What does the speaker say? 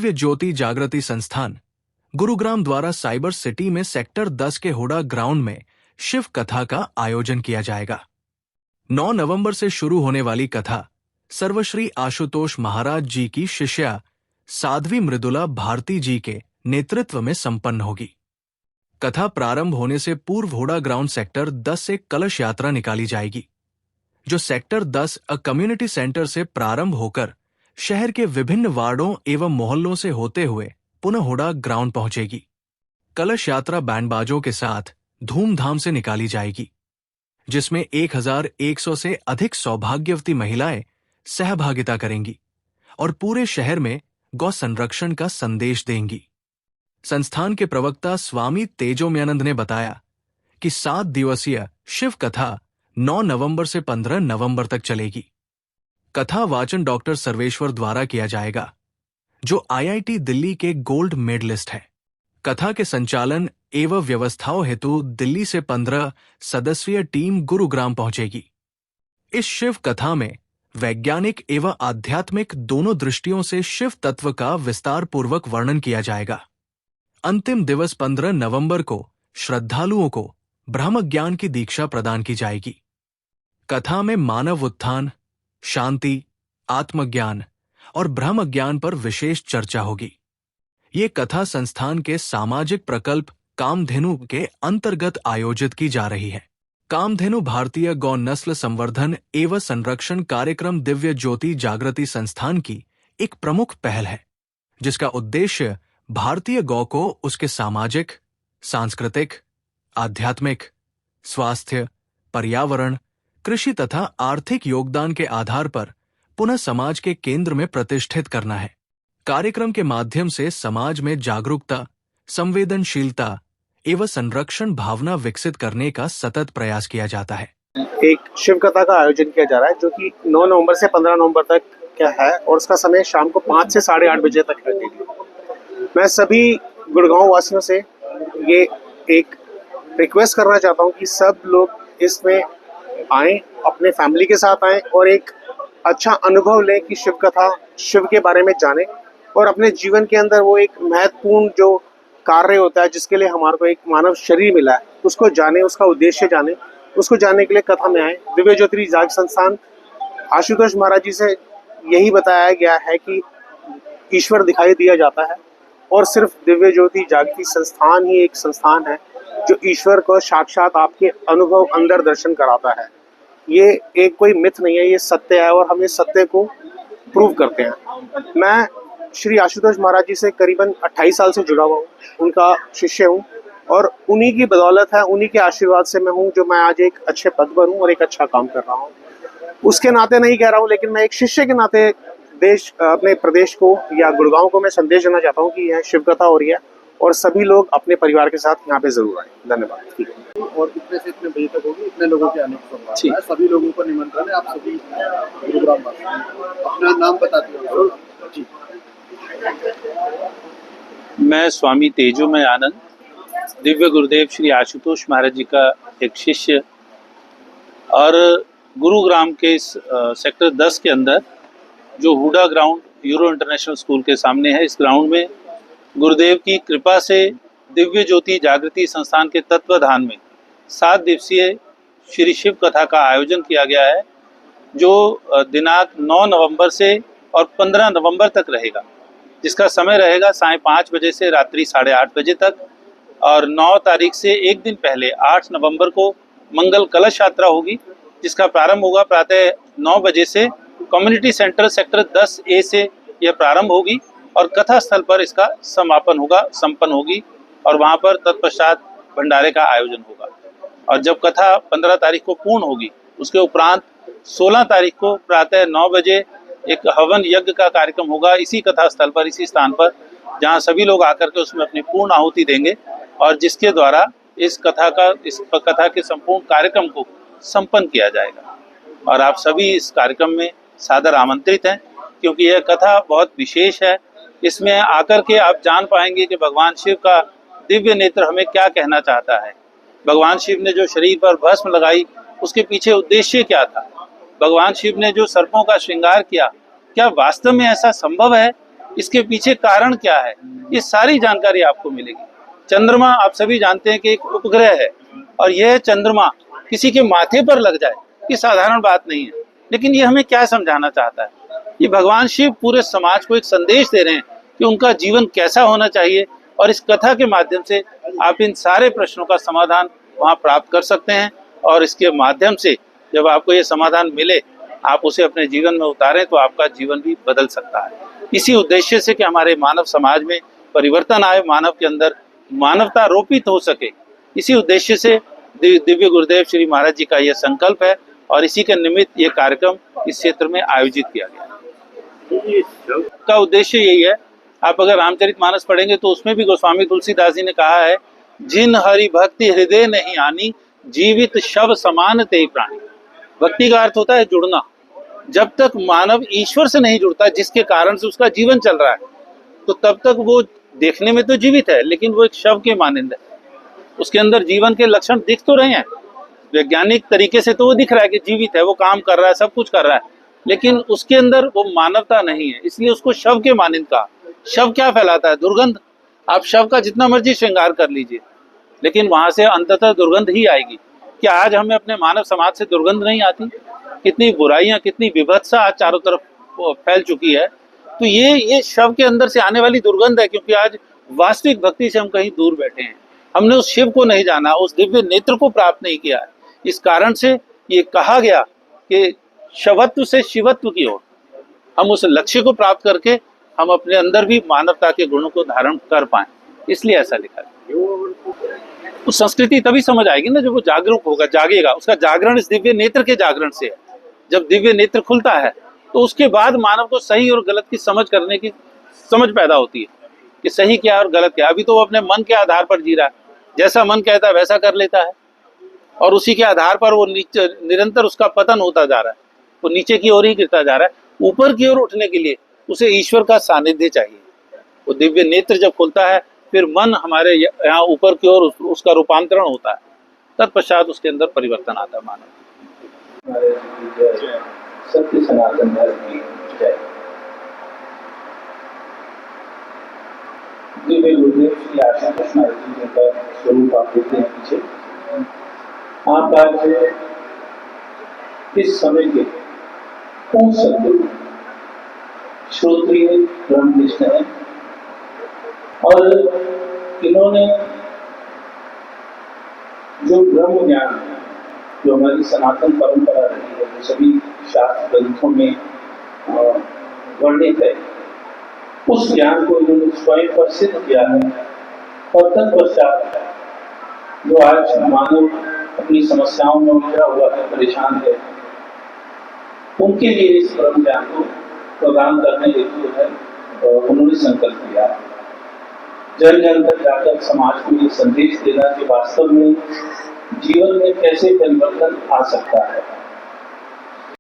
दिव्य ज्योति जागृति संस्थान गुरुग्राम द्वारा साइबर सिटी में सेक्टर 10 के हुडा ग्राउंड में शिव कथा का आयोजन किया जाएगा। 9 नवंबर से शुरू होने वाली कथा सर्वश्री आशुतोष महाराज जी की शिष्या साध्वी मृदुला भारती जी के नेतृत्व में संपन्न होगी। कथा प्रारंभ होने से पूर्व हुडा ग्राउंड सेक्टर 10 से कलश यात्रा निकाली जाएगी, जो सेक्टर 10 कम्युनिटी सेंटर से प्रारंभ होकर शहर के विभिन्न वार्डों एवं मोहल्लों से होते हुए पुनः हुडा ग्राउंड पहुंचेगी। कलश यात्रा बैंडबाजों के साथ धूमधाम से निकाली जाएगी, जिसमें 1100 से अधिक सौभाग्यवती महिलाएं सहभागिता करेंगी और पूरे शहर में गौ संरक्षण का संदेश देंगी। संस्थान के प्रवक्ता स्वामी तेजोमयानंद ने बताया कि 7 दिवसीय शिव कथा 9 नवंबर से 15 नवंबर तक चलेगी। कथा वाचन डॉक्टर सर्वेश्वर द्वारा किया जाएगा, जो IIT दिल्ली के गोल्ड मेडलिस्ट है। कथा के संचालन एवं व्यवस्थाओं हेतु दिल्ली से 15 सदस्यीय टीम गुरुग्राम पहुंचेगी। इस शिव कथा में वैज्ञानिक एवं आध्यात्मिक दोनों दृष्टियों से शिव तत्व का विस्तार पूर्वक वर्णन किया जाएगा। अंतिम दिवस 15 नवंबर को श्रद्धालुओं को ब्रह्म ज्ञान की दीक्षा प्रदान की जाएगी। कथा में मानव उत्थान, शांति, आत्मज्ञान और ब्रह्म ज्ञान पर विशेष चर्चा होगी। ये कथा संस्थान के सामाजिक प्रकल्प कामधेनु के अंतर्गत आयोजित की जा रही है। कामधेनु भारतीय गौ नस्ल संवर्धन एवं संरक्षण कार्यक्रम दिव्य ज्योति जागृति संस्थान की एक प्रमुख पहल है, जिसका उद्देश्य भारतीय गौ को उसके सामाजिक, सांस्कृतिक, आध्यात्मिक, स्वास्थ्य, पर्यावरण, कृषि तथा आर्थिक योगदान के आधार पर पुनः समाज के केंद्र में प्रतिष्ठित करना है। कार्यक्रम के माध्यम से समाज में जागरूकता, संवेदनशीलता एवं संरक्षण भावना विकसित करने का सतत प्रयास किया जाता है। एक शिव कथा का आयोजन किया जा रहा है, जो कि 9 नवंबर से 15 नवंबर तक क्या है, और उसका समय शाम को 5 से 8:30 बजे तक है। मैं सभी गुड़गांव वासियों से ये एक रिक्वेस्ट करना चाहता हूँ कि सब लोग इसमें आएं, अपने फैमिली के साथ आएं और एक अच्छा अनुभव लें कि शिव कथा, शिव के बारे में जानें और अपने जीवन के अंदर वो एक महत्वपूर्ण जो कार्य होता है जिसके लिए हमारे को एक मानव शरीर मिला है, उसको जाने, उसका उद्देश्य जाने। उसको जानने के लिए कथा में आए। दिव्य ज्योति जाग संस्थान आशुतोष महाराज जी से यही बताया गया है कि ईश्वर दिखाई दिया जाता है और सिर्फ दिव्य ज्योति जागृति संस्थान ही एक संस्थान है जो ईश्वर को साक्षात आपके अनुभव अंदर दर्शन कराता है। ये एक कोई मिथ नहीं है, ये सत्य है और हम इस सत्य को प्रूव करते हैं। मैं श्री आशुतोष महाराज जी से करीबन 28 साल से जुड़ा हुआ हूँ, उनका शिष्य हूँ और उन्हीं की बदौलत है, उन्हीं के आशीर्वाद से मैं हूँ जो मैं आज एक अच्छे पद पर हूँ और एक अच्छा काम कर रहा हूँ। उसके नाते नहीं कह रहा हूँ, लेकिन मैं एक शिष्य के नाते अपने प्रदेश को या गुड़गांव को मैं संदेश देना चाहता हूँ कि यह शिव कथा हो रही है और सभी लोग अपने परिवार के साथ यहाँ पे जरूर आए। धन्यवाद। ठीक है। और कितने से इतने बजे तक होगी, इतने लोगों के आने की संभावना है। सभी लोगों को निमंत्रण है, आप सभी गुरुग्राम वासी अपना नाम बताते हो जी। मैं स्वामी तेजोमयानंद, दिव्य गुरुदेव श्री आशुतोष महाराज जी का एक शिष्य और गुरुग्राम के इस सेक्टर 10 के अंदर जो Huda ground Euro international school के सामने है, इस ग्राउंड में गुरुदेव की कृपा से दिव्य ज्योति जागृति संस्थान के तत्वाधान में 7 दिवसीय श्री शिव कथा का आयोजन किया गया है, जो दिनांक 9 नवंबर से और 15 नवंबर तक रहेगा, जिसका समय रहेगा साय 5 बजे से रात्रि 8:30 बजे तक। और 9 तारीख से एक दिन पहले 8 नवंबर को मंगल कलश यात्रा होगी, जिसका प्रारंभ होगा प्रातः 9 बजे से। कम्युनिटी सेंटर सेक्टर 10A से यह प्रारंभ होगी और कथा स्थल पर इसका समापन होगा, संपन्न होगी और वहां पर तत्पश्चात भंडारे का आयोजन होगा। और जब कथा 15 तारीख को पूर्ण होगी, उसके उपरांत 16 तारीख को प्रातः 9 बजे एक हवन यज्ञ का कार्यक्रम होगा इसी कथा स्थल पर, इसी स्थान पर, जहां सभी लोग आकर के उसमें अपनी पूर्ण आहुति देंगे और जिसके द्वारा इस कथा के संपूर्ण कार्यक्रम को संपन्न किया जाएगा। और आप सभी इस कार्यक्रम में सादर आमंत्रित हैं, क्योंकि यह कथा बहुत विशेष है। इसमें आकर के आप जान पाएंगे कि भगवान शिव का दिव्य नेत्र हमें क्या कहना चाहता है। भगवान शिव ने जो शरीर पर भस्म लगाई, उसके पीछे उद्देश्य क्या था। भगवान शिव ने जो सर्पों का श्रृंगार किया, क्या वास्तव में ऐसा संभव है इसके पीछे कारण क्या है, ये सारी जानकारी आपको मिलेगी। चंद्रमा आप सभी जानते हैं कि एक उपग्रह है, और यह चंद्रमा किसी के माथे पर लग जाए ये साधारण बात नहीं है। लेकिन ये हमें क्या समझाना चाहता है, ये भगवान शिव पूरे समाज को एक संदेश दे रहे हैं कि उनका जीवन कैसा होना चाहिए, और इस कथा के माध्यम से आप इन सारे प्रश्नों का समाधान वहाँ प्राप्त कर सकते हैं। और इसके माध्यम से जब आपको ये समाधान मिले, आप उसे अपने जीवन में उतारें तो आपका जीवन भी बदल सकता है। इसी उद्देश्य से कि हमारे मानव समाज में परिवर्तन आए, मानव के अंदर मानवता रोपित हो सके, इसी उद्देश्य से दिव्य गुरुदेव श्री महाराज जी का यह संकल्प है, और इसी के निमित्त ये कार्यक्रम इस क्षेत्र में आयोजित किया गया। का उद्देश्य यही है, आप अगर रामचरितमानस पढ़ेंगे तो उसमें भी गोस्वामी तुलसीदास जी ने कहा है, जिन हरि भक्ति हृदय नहीं आनी, जीवित शव समान ते प्राणी। भक्ति का अर्थ होता है जुड़ना। जब तक मानव ईश्वर से नहीं जुड़ता, जिसके कारण से उसका जीवन चल रहा है, तो तब तक वो देखने में तो जीवित है, लेकिन वो एक शव के मानंद है। उसके अंदर जीवन के लक्षण दिख तो रहे हैं, वैज्ञानिक तरीके से तो वो दिख रहा है कि जीवित है, वो काम कर रहा है, सब कुछ कर रहा है, लेकिन उसके अंदर वो मानवता नहीं है, इसलिए उसको शव के मानंद कहा। शव क्या फैलाता है? दुर्गंध। आप शव का जितना मर्जी श्रृंगार कर लीजिए, लेकिन वहां से अंततः दुर्गंध ही आएगी। क्या आज हमें अपने मानव समाज से दुर्गंध नहीं आती? कितनी बुराइयां, कितनी विभत्सा आज चारों तरफ फैल चुकी है। तो ये शव के अंदर से आने वाली दुर्गंध है, क्योंकि आज वास्तविक भक्ति से हम कहीं दूर बैठे हैं। हमने उस शिव को नहीं जाना, उस दिव्य नेत्र को प्राप्त नहीं किया है। इस कारण से ये कहा गया कि शवत्व से शिवत्व की ओर, हम उस लक्ष्य को प्राप्त करके हम अपने अंदर भी मानवता के गुणों को धारण कर पाए, इसलिए ऐसा लिखा है। उस संस्कृति तभी समझ आएगी ना जब वो जागरूक होगा, जागेगा। उसका जागरण इस दिव्य नेत्र के जागरण से है। जब दिव्य नेत्र खुलता है तो उसके बाद मानव को सही और गलत की समझ करने की समझ पैदा होती है कि सही क्या है और गलत क्या है। अभी तो वो अपने मन के आधार पर जी रहा है, जैसा मन कहता है वैसा कर लेता है, और उसी के आधार पर वो नीचे निरंतर उसका पतन होता जा रहा है, वो नीचे की ओर ही गिरता जा रहा है। ऊपर की ओर उठने के लिए उसे ईश्वर का सानिध्य चाहिए। वो दिव्य नेत्र जब खुलता है, फिर मन हमारे यहाँ ऊपर की ओर उसका रूपांतरण होता है, तत्पश्चात उसके अंदर परिवर्तन आता है मानव। सत्य सनातन धर्म की जय। दिव्य गुरुदेव श्री आशुतोष महाराज जी का स्वरूप आप देखते हैं पीछे। आप आज इस समय के कौन सदगुरु श्रोत्रिय ब्रह्मनिष्ठ है, और इन्होंने जो ब्रह्म ज्ञान जो हमारी सनातन परंपरा रही है, जो सभी शास्त्र ग्रंथों में वर्णित है, उस ज्ञान को इन्होंने स्वयं पर सिद्ध किया है। और तत्पश्चात जो आज मानव अपनी समस्याओं में उलझा हुआ है, परेशान है, उनके लिए इस ब्रह्म ज्ञान को प्रदान करने हेतु है उन्होंने संकल्प लिया। जन जन तक जाकर समाज को ये संदेश देना कि वास्तव में जीवन में कैसे परिवर्तन आ सकता है।